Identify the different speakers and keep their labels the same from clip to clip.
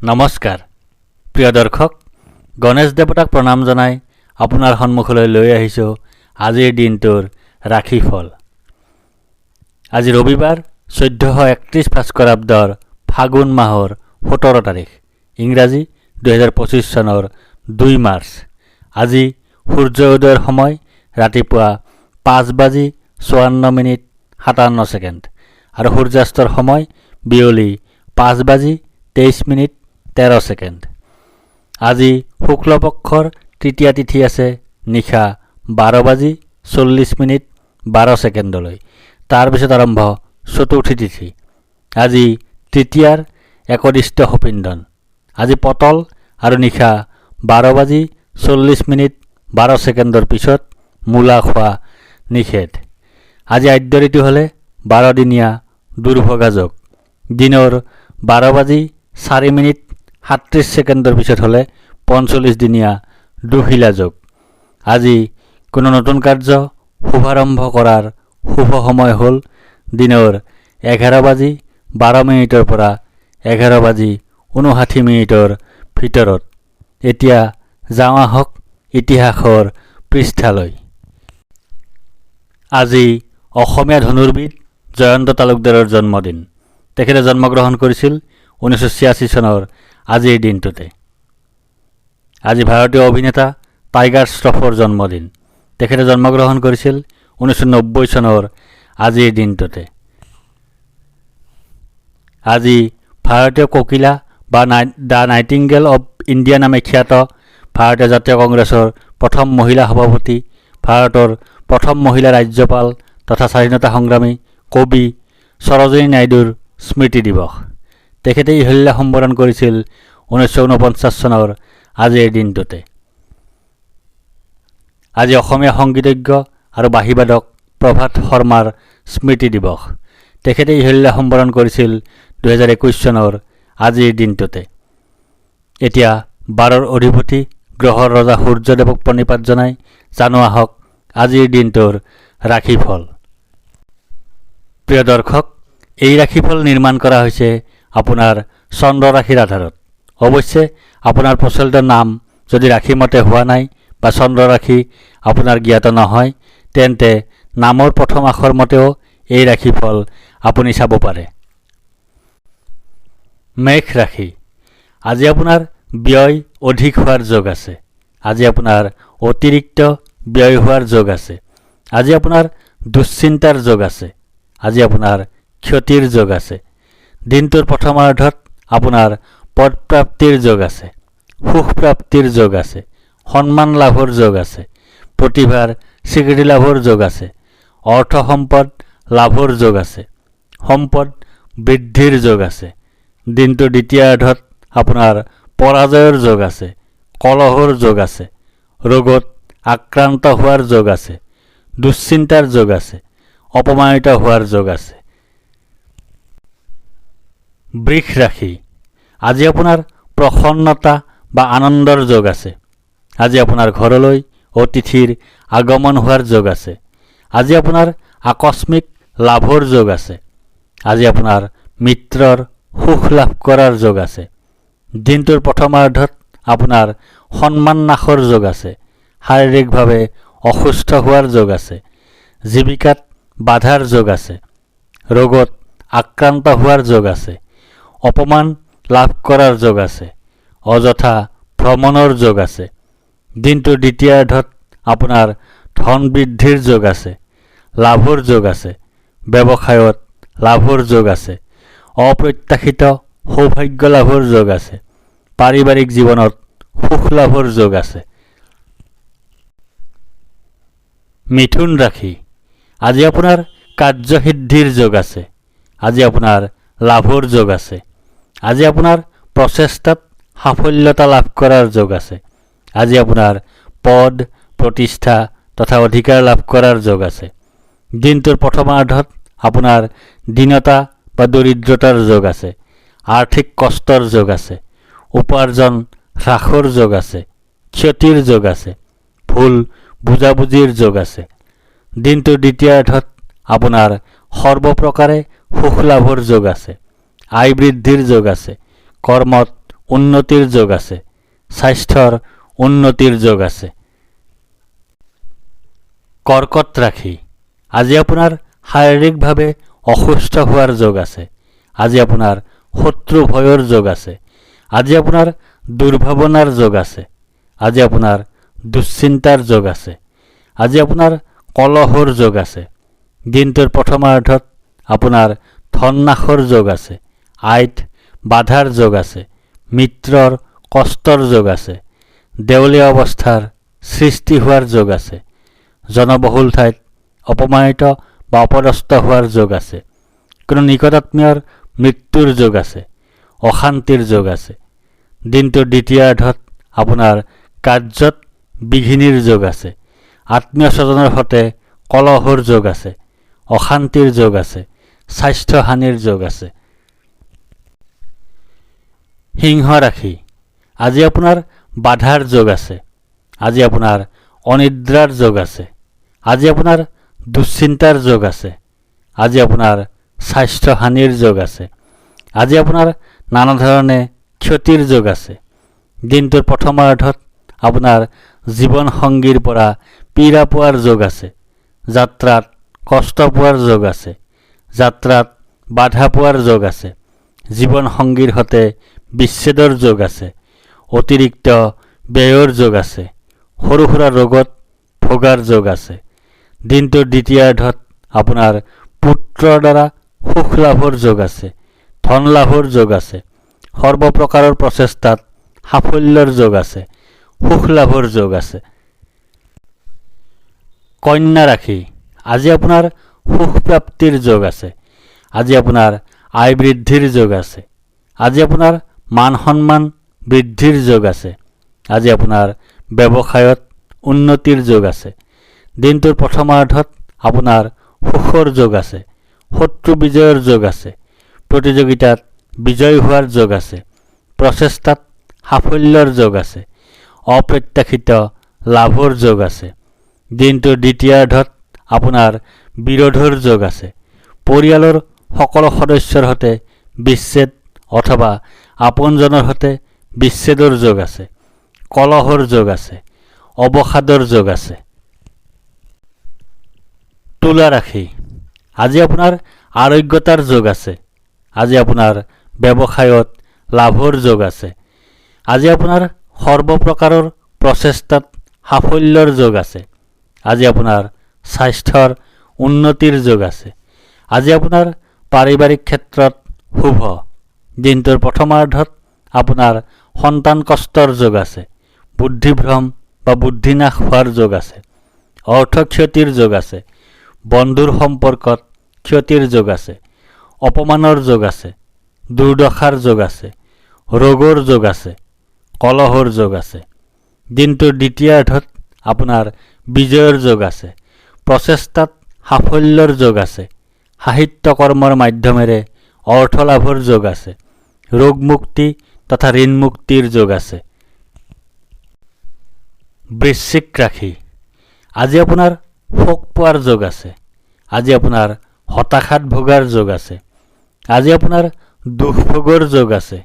Speaker 1: নমস্কাৰ প্ৰিয় দৰ্শক গণেশ দেৱতাক প্ৰণাম জনাই আপোনাৰ সন্মুখলৈ লৈ আহিছোঁ আজিৰ দিনটোৰ ৰাশিফল। আজি ৰবিবাৰ 1431 ভাস্কৰাব্দৰ ফাগুন মাহৰ 17 তাৰিখ, ইংৰাজী 2025 চনৰ 2 মাৰ্চ। আজি সূৰ্য উদয়ৰ সময় ৰাতিপুৱা 5:54:57 আৰু সূৰ্যাস্তৰ সময় বিয়লি 5:23:13। আজি শুক্লপক্ষৰ তৃতীয়া তিথি আছে নিশা 12:40:12 তাৰপিছত আৰম্ভ চতুৰ্থী তিথি। আজি তৃতীয়াৰ একদিষ্ট সপিন্দন। আজি পতল আৰু নিশা 12:40:12 পিছত মূলা খোৱা নিষেধ। আজি আদ্য ঋতু হ'লে 12 দিনীয়া দুৰ্ভগা যোগ। দিনৰ 12:04:37 পিছত হ'লে 45 দিনীয়া দুশিলা যোগ। আজি কোনো নতুন কাৰ্য শুভাৰম্ভ কৰাৰ শুভ সময় হ'ল দিনৰ 11:12 পৰা 11:59 ভিতৰত। এতিয়া যাওঁ আহক ইতিহাসৰ পৃষ্ঠালৈ। আজি অসমীয়া ধনুৰ্বিদ জয়ন্ত তালুকদাৰৰ জন্মদিন। তেখেতে জন্মগ্ৰহণ কৰিছিল 1986 চনৰ আজিৰ দিনটোতে। আজি ভাৰতীয় অভিনেতা টাইগাৰ শ্ৰফৰ জন্মদিন। তেখেতে জন্মগ্ৰহণ কৰিছিল 1990 চনৰ আজিৰ দিনটোতে। আজি ভাৰতীয় কোকিলা বা দ্য নাইটিংগেল অৱ ইণ্ডিয়া নামে খ্যাত ভাৰতীয় জাতীয় কংগ্ৰেছৰ প্ৰথম মহিলা সভাপতি, ভাৰতৰ প্ৰথম মহিলা ৰাজ্যপাল তথা স্বাধীনতা সংগ্ৰামী কবি সৰোজিনী নাইডুৰ স্মৃতি দিৱস। তেখেতে ইহল্যা সম্বোধন কৰিছিল 1949 চনৰ আজিৰ দিনটোতে। আজি অসমীয়া সংগীতজ্ঞ আৰু বাঁহীবাদক প্ৰভাত শৰ্মাৰ স্মৃতি দিৱস। তেখেতে ইহল্যা সম্বোধন কৰিছিল 2021 চনৰ আজিৰ দিনটোতে। এতিয়া বাৰৰ অধিপতি গ্ৰহৰ ৰজা সূৰ্যদেৱক প্ৰণিপাত জনাই জানো আহক আজিৰ দিনটোৰ ৰাশিফল। প্ৰিয় দৰ্শক, এই ৰাশিফল নিৰ্মাণ কৰা হৈছে আপোনাৰ চন্দ্ৰ ৰাশিৰ আধাৰত। অৱশ্যে আপোনাৰ প্ৰচলিত নাম যদি ৰাশিমতে হোৱা নাই বা চন্দ্ৰ ৰাশি আপোনাৰ জ্ঞাত নহয়, তেন্তে নামৰ প্ৰথম আখৰ মতেও এই ৰাশিফল আপুনি চাব পাৰে। মেষ ৰাশি। আজি আপোনাৰ ব্যয় অধিক হোৱাৰ যোগ আছে। আজি আপোনাৰ অতিৰিক্ত ব্যয় হোৱাৰ যোগ আছে। আজি আপোনাৰ দুশ্চিন্তাৰ যোগ আছে। আজি আপোনাৰ ক্ষতিৰ যোগ আছে। দিনটোৰ প্ৰথমাৰ্ধত আপোনাৰ পদপ্ৰাপ্তিৰ যোগ আছে, সুখপ্ৰাপ্তিৰ যোগ আছে, সন্মান লাভৰ যোগ আছে, প্ৰতিভাৰ স্বীকৃতি লাভৰ যোগ আছে, অৰ্থ সম্পদ লাভৰ যোগ আছে, সম্পদ বৃদ্ধিৰ যোগ আছে। দিনটোৰ দ্বিতীয়াৰ্ধত আপোনাৰ পৰাজয়ৰ যোগ আছে, কলহৰ যোগ আছে, ৰোগত আক্ৰান্ত হোৱাৰ যোগ আছে, দুশ্চিন্তাৰ যোগ আছে, অপমানিত হোৱাৰ যোগ আছে। বৃষ ৰাশি। আজি আপোনাৰ প্ৰসন্নতা বা আনন্দৰ যোগ আছে। আজি আপোনাৰ ঘৰলৈ অতিথিৰ আগমন হোৱাৰ যোগ আছে। আজি আপোনাৰ আকস্মিক লাভৰ যোগ আছে। আজি আপোনাৰ মিত্ৰৰ সুখ লাভ কৰাৰ যোগ আছে। দিনটোৰ প্ৰথমাৰ্ধত আপোনাৰ সন্মান নাশৰ যোগ আছে। শাৰীৰিকভাৱে অসুস্থ হোৱাৰ যোগ আছে। জীৱিকাত বাধাৰ যোগ আছে। ৰোগত আক্ৰান্ত হোৱাৰ যোগ আছে। অপমান লাভ কৰাৰ যোগ আছে। অযথা ভ্ৰমণৰ যোগ আছে। দিনটোৰ দ্বিতীয়াৰ্ধত আপোনাৰ ধন বৃদ্ধিৰ যোগ আছে। লাভৰ যোগ আছে। ব্যৱসায়ত লাভৰ যোগ আছে। অপ্ৰত্যাশিত সৌভাগ্য লাভৰ যোগ আছে। পাৰিবাৰিক জীৱনত সুখ লাভৰ যোগ আছে। মিথুন ৰাশি। আজি আপোনাৰ কাৰ্যসিদ্ধিৰ যোগ আছে। আজি আপোনাৰ লাভৰ যোগ আছে। আজি আপোনাৰ প্ৰচেষ্টাত সাফল্যতা লাভ কৰাৰ যোগ আছে। আজি আপোনাৰ পদ প্ৰতিষ্ঠা তথা অধিকাৰ লাভ কৰাৰ যোগ আছে। দিনটোৰ প্ৰথমাৰ্ধত আপোনাৰ দীনতা বা দৰিদ্ৰতাৰ যোগ আছে। আৰ্থিক কষ্টৰ যোগ আছে। উপাৰ্জন হ্ৰাসৰ যোগ আছে। ক্ষতিৰ যোগ আছে। ভুল বুজাবুজিৰ যোগ আছে। দিনটোৰ দ্বিতীয়াৰ্ধত আপোনাৰ সৰ্বপ্ৰকাৰে সুখ লাভৰ যোগ আছে। আয় বৃদ্ধিৰ যোগ আছে। কৰ্মত উন্নতিৰ যোগ আছে, স্বাস্থ্যৰ উন্নতিৰ যোগ আছে। কৰ্কট ৰাশি, আজি আপোনাৰ শাৰীৰিকভাৱে অসুস্থ হোৱাৰ যোগ আছে। আজি আপোনাৰ শত্ৰু ভয়ৰ যোগ আছে। আজি আপোনাৰ দুৰ্ভাৱনাৰ যোগ আছে। আজি আপোনাৰ দুশ্চিন্তাৰ যোগ আছে। আজি আপোনাৰ কলহৰ যোগ আছে। দিনটোৰ প্ৰথমাৰ্ধত আপোনাৰ ধন নাশৰ যোগ আছে। আইত বাধাৰ যোগ আছে। মিত্ৰৰ কষ্টৰ যোগ আছে। দেউলীয়া অৱস্থাৰ সৃষ্টি হোৱাৰ যোগ আছে। জনবহুল ঠাইত অপমানিত বা অপদস্থ হোৱাৰ যোগ আছে। কোনো নিকটাত্মীয়ৰ মৃত্যুৰ যোগ আছে। অশান্তিৰ যোগ আছে। দিনটোৰ দ্বিতীয়াৰ্ধত আপোনাৰ কাৰ্যত বিঘিনিৰ যোগ আছে। আত্মীয় স্বজনৰ সৈতে কলহৰ যোগ আছে। অশান্তিৰ যোগ আছে। স্বাস্থ্য হানিৰ যোগ আছে। সিংহ ৰাশি, আজি আপোনাৰ বাধাৰ যোগ আছে। আজি আপোনাৰ অনিদ্ৰাৰ যোগ আছে। আজি আপোনাৰ দুশ্চিন্তাৰ যোগ আছে। আজি আপোনাৰ স্বাস্থ্য হানিৰ যোগ আছে। আজি আপোনাৰ নানা ধৰণে ক্ষতিৰ যোগ আছে। দিনটোৰ প্ৰথমাৰ্ধত আপোনাৰ জীৱনসংগীৰ পৰা পীড়া পোৱাৰ যোগ আছে। যাত্ৰাত কষ্ট পোৱাৰ যোগ আছে। যাত্ৰাত বাধা পোৱাৰ যোগ আছে। জীৱনসংগীৰ সৈতে বিচ্ছেদৰ যোগ আছে। অতিৰিক্ত ব্যয়ৰ যোগ আছে। সৰু সুৰা ৰোগত ভোগাৰ যোগ আছে। দিনটোৰ দ্বিতীয়াৰ্ধত আপোনাৰ পুত্ৰৰ দ্বাৰা সুখ লাভৰ যোগ আছে। ধন লাভৰ যোগ আছে। সৰ্বপ্ৰকাৰৰ প্ৰচেষ্টাত সাফল্যৰ যোগ আছে। সুখ লাভৰ যোগ আছে। কন্যা ৰাশি, আজি আপোনাৰ সুখ প্ৰাপ্তিৰ যোগ আছে। আজি আপোনাৰ আয় বৃদ্ধিৰ যোগ আছে। আজি আপোনাৰ মান সন্মান বৃদ্ধিৰ যোগ আছে। আজি আপোনাৰ ব্যৱসায়ত উন্নতিৰ যোগ আছে। দিনটোৰ প্ৰথমাৰ্ধত আপোনাৰ সুখৰ যোগ আছে। শত্ৰু বিজয়ৰ যোগ আছে। প্ৰতিযোগিতাত বিজয় হোৱাৰ যোগ আছে। প্ৰচেষ্টাত সাফল্যৰ যোগ আছে। অপ্ৰত্যাশিত লাভৰ যোগ আছে। দিনটোৰ দ্বিতীয়াৰ্ধত আপোনাৰ বিৰোধৰ যোগ আছে। পৰিয়ালৰ সকলো সদস্যৰ সৈতে বিচ্ছেদ অথবা আপোনজনৰ সৈতে বিচ্ছেদৰ যোগ আছে। কলহৰ যোগ আছে। অৱসাদৰ যোগ আছে। তুলা ৰাশি, আজি আপোনাৰ আৰোগ্যতাৰ যোগ আছে। আজি আপোনাৰ ব্যৱসায়ত লাভৰ যোগ আছে। আজি আপোনাৰ সৰ্বপ্ৰকাৰৰ প্ৰচেষ্টাত সাফল্যৰ যোগ আছে। আজি আপোনাৰ স্বাস্থ্যৰ উন্নতিৰ যোগ আছে। আজি আপোনাৰ পাৰিবাৰিক ক্ষেত্ৰত শুভ। দিনটোৰ প্ৰথমাৰ্ধত আপোনাৰ সন্তান কষ্টৰ যোগ আছে। বুদ্ধিভ্ৰম বা বুদ্ধিনাশ হোৱাৰ যোগ আছে। অৰ্থ ক্ষতিৰ যোগ আছে। বন্ধুৰ সম্পৰ্কত ক্ষতিৰ যোগ আছে। অপমানৰ যোগ আছে। দুৰ্দশাৰ যোগ আছে। ৰোগৰ যোগ আছে। কলহৰ যোগ আছে। দিনটোৰ দ্বিতীয়াৰ্ধত আপোনাৰ বিজয়ৰ যোগ আছে। প্ৰচেষ্টাত সাফল্যৰ যোগ আছে। সাহিত্য কৰ্মৰ মাধ্যমেৰে অৰ্থ লাভৰ যোগ আছে। ৰোগ মুক্তি তথা ঋণ মুক্তিৰ যোগ আছে। বৃশ্চিক ৰাশি, আজি আপোনাৰ শোক পোৱাৰ যোগ আছে। আজি আপোনাৰ হতাশাত ভোগাৰ যোগ আছে। আজি আপোনাৰ দুখ ভোগৰ যোগ আছে।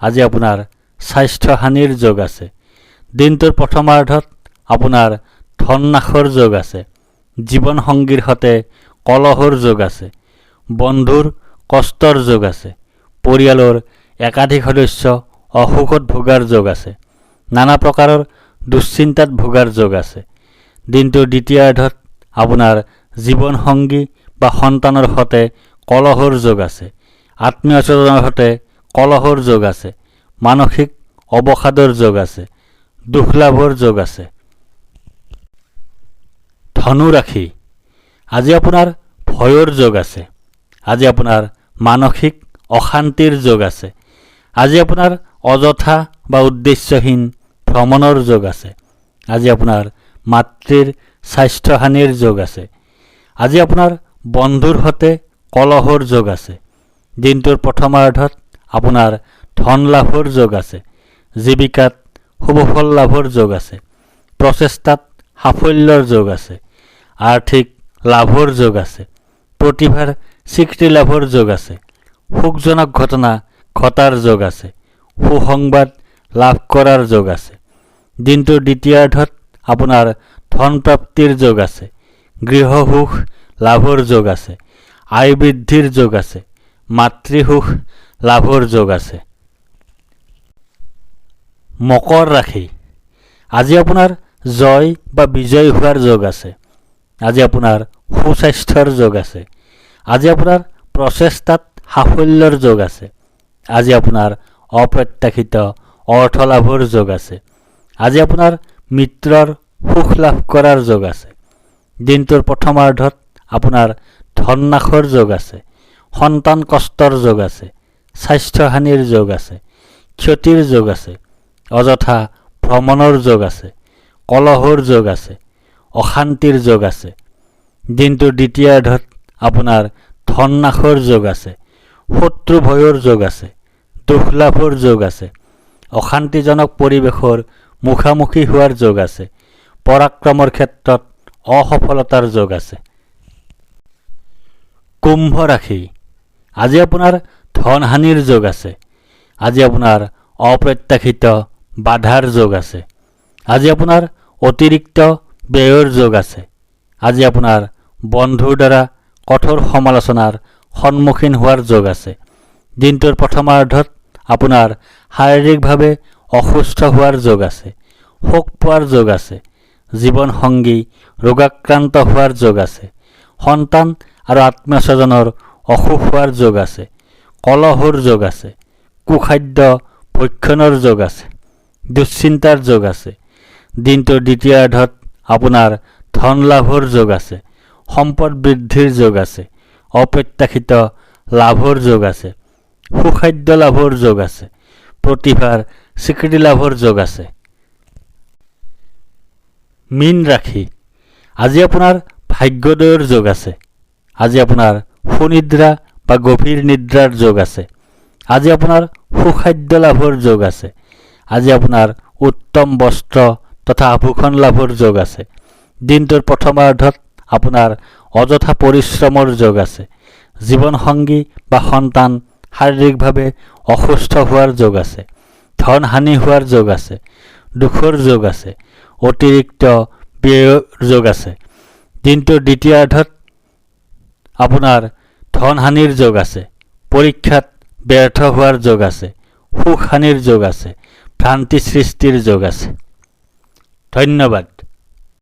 Speaker 1: আজি আপোনাৰ স্বাস্থ্য হানিৰ যোগ আছে। দিনটোৰ প্ৰথমাৰ্ধত আপোনাৰ ধন নাশৰ যোগ আছে। জীৱনসংগীৰ সৈতে কলহৰ যোগ আছে। বন্ধুৰ কষ্টৰ যোগ আছে। পৰিয়ালৰ একাধিক সদস্য অসুখত ভোগাৰ যোগ আছে। নানা প্ৰকাৰৰ দুশ্চিন্তাত ভোগাৰ যোগ আছে। দিনটোৰ দ্বিতীয়াৰ্ধত আপোনাৰ জীৱনসংগী বা সন্তানৰ সৈতে কলহৰ যোগ আছে। আত্মীয় স্বজনৰ সৈতে কলহৰ যোগ আছে। মানসিক অৱসাদৰ যোগ আছে। দুখ লাভৰ যোগ আছে। ধনু ৰাশি, আজি আপোনাৰ ভয়ৰ যোগ আছে। আজি আপোনাৰ মানসিক অশান্তিৰ যোগ আছে। আজি আপোনাৰ অযথা বা উদ্দেশ্যহীন ভ্ৰমণৰ যোগ আছে। আজি আপোনাৰ মাতৃৰ স্বাস্থ্য হানিৰ যোগ আছে। আজি আপোনাৰ বন্ধুৰ সৈতে কলহৰ যোগ আছে। দিনটোৰ প্ৰথমাৰ্ধত আপোনাৰ ধন লাভৰ যোগ আছে। জীৱিকাত শুভফল লাভৰ যোগ আছে। প্ৰচেষ্টাত সাফল্যৰ যোগ আছে। আৰ্থিক লাভৰ যোগ আছে। প্ৰতিভাৰ স্বীকৃতি লাভৰ যোগ আছে। সুখজনক ঘটনা ঘটাৰ যোগ আছে। সুসংবাদ লাভ কৰাৰ যোগ আছে। দিনটোৰ দ্বিতীয়াৰ্ধত আপোনাৰ ধন প্ৰাপ্তিৰ যোগ আছে। গৃহ সুখ লাভৰ যোগ আছে। আয় বৃদ্ধিৰ যোগ আছে। মাতৃসুখ লাভৰ যোগ আছে। মকৰ ৰাশি, আজি আপোনাৰ জয় বা বিজয় হোৱাৰ যোগ আছে। আজি আপোনাৰ সুস্বাস্থ্যৰ যোগ আছে। আজি আপোনাৰ প্ৰচেষ্টাত সাফল্যৰ যোগ আছে। আজি আপোনাৰ অপ্ৰত্যাশিত অৰ্থ লাভৰ যোগ আছে। আজি আপোনাৰ মিত্ৰৰ সুখ লাভ কৰাৰ যোগ আছে। দিনটোৰ প্ৰথমাৰ্ধত আপোনাৰ ধন নাশৰ যোগ আছে। সন্তান কষ্টৰ যোগ আছে। স্বাস্থ্যহানিৰ যোগ আছে। ক্ষতিৰ যোগ আছে। অযথা ভ্ৰমণৰ যোগ আছে। কলহৰ যোগ আছে। অশান্তিৰ যোগ আছে। দিনটোৰ দ্বিতীয়াৰ্ধত আপোনাৰ ধন নাশৰ যোগ আছে। শত্ৰু ভয়ৰ যোগ আছে। দুখ লাভৰ যোগ আছে। অশান্তিজনক পৰিৱেশৰ মুখামুখি হোৱাৰ যোগ আছে। পৰাক্ৰমৰ ক্ষেত্ৰত অসফলতাৰ যোগ আছে। কুম্ভ ৰাশি, আজি আপোনাৰ ধন হানিৰ যোগ আছে। আজি আপোনাৰ অপ্ৰত্যাশিত বাধাৰ যোগ আছে। আজি আপোনাৰ অতিৰিক্ত ব্যয়ৰ যোগ আছে। আজি আপোনাৰ বন্ধুৰ দ্বাৰা কঠোৰ সমালোচনাৰ সন্মুখীন হোৱাৰ যোগ আছে। দিনটোৰ প্ৰথমাৰ্ধত আপোনাৰ শাৰীৰিকভাৱে অসুস্থ হোৱাৰ যোগ আছে। শোক পোৱাৰ যোগ আছে। জীৱনসংগী ৰোগাক্ৰান্ত হোৱাৰ যোগ আছে। সন্তান আৰু আত্মীয় স্বজনৰ অসুখ হোৱাৰ যোগ আছে। কলহৰ যোগ আছে। কুখাদ্য ভক্ষণৰ যোগ আছে। দুশ্চিন্তাৰ যোগ আছে। দিনটোৰ দ্বিতীয়াৰ্ধত আপোনাৰ ধন লাভৰ যোগ আছে। সম্পদ বৃদ্ধিৰ যোগ আছে। অপ্ৰত্যাশিত লাভৰ যোগ আছে। সুখাদ্য লাভৰ যোগ আছে। প্ৰতিভাৰ স্বীকৃতি লাভৰ যোগ আছে। মীন ৰাশি, আজি আপোনাৰ ভাগ্যোদয়ৰ যোগ আছে। আজি আপোনাৰ সুনিদ্ৰা বা গভীৰ নিদ্ৰাৰ যোগ আছে। আজি আপোনাৰ সুখাদ্য লাভৰ যোগ আছে। আজি আপোনাৰ উত্তম বস্ত্ৰ তথা আভূষণ লাভৰ যোগ আছে। দিনটোৰ প্ৰথমাৰ্ধত আপোনাৰ অযথা পৰিশ্ৰমৰ যোগ আছে। জীৱনসংগী বা সন্তান শাৰীৰিকভাৱে অসুস্থ হোৱাৰ যোগ আছে। ধন হানি হোৱাৰ যোগ আছে। দুখৰ যোগ আছে। অতিৰিক্ত ব্যয়ৰ যোগ আছে। দিনটোৰ দ্বিতীয়াৰ্ধত আপোনাৰ ধন হানিৰ যোগ আছে। পৰীক্ষাত ব্যৰ্থ হোৱাৰ যোগ আছে। সুখ হানিৰ যোগ আছে। ভ্ৰান্তি সৃষ্টিৰ যোগ আছে। ধন্যবাদ।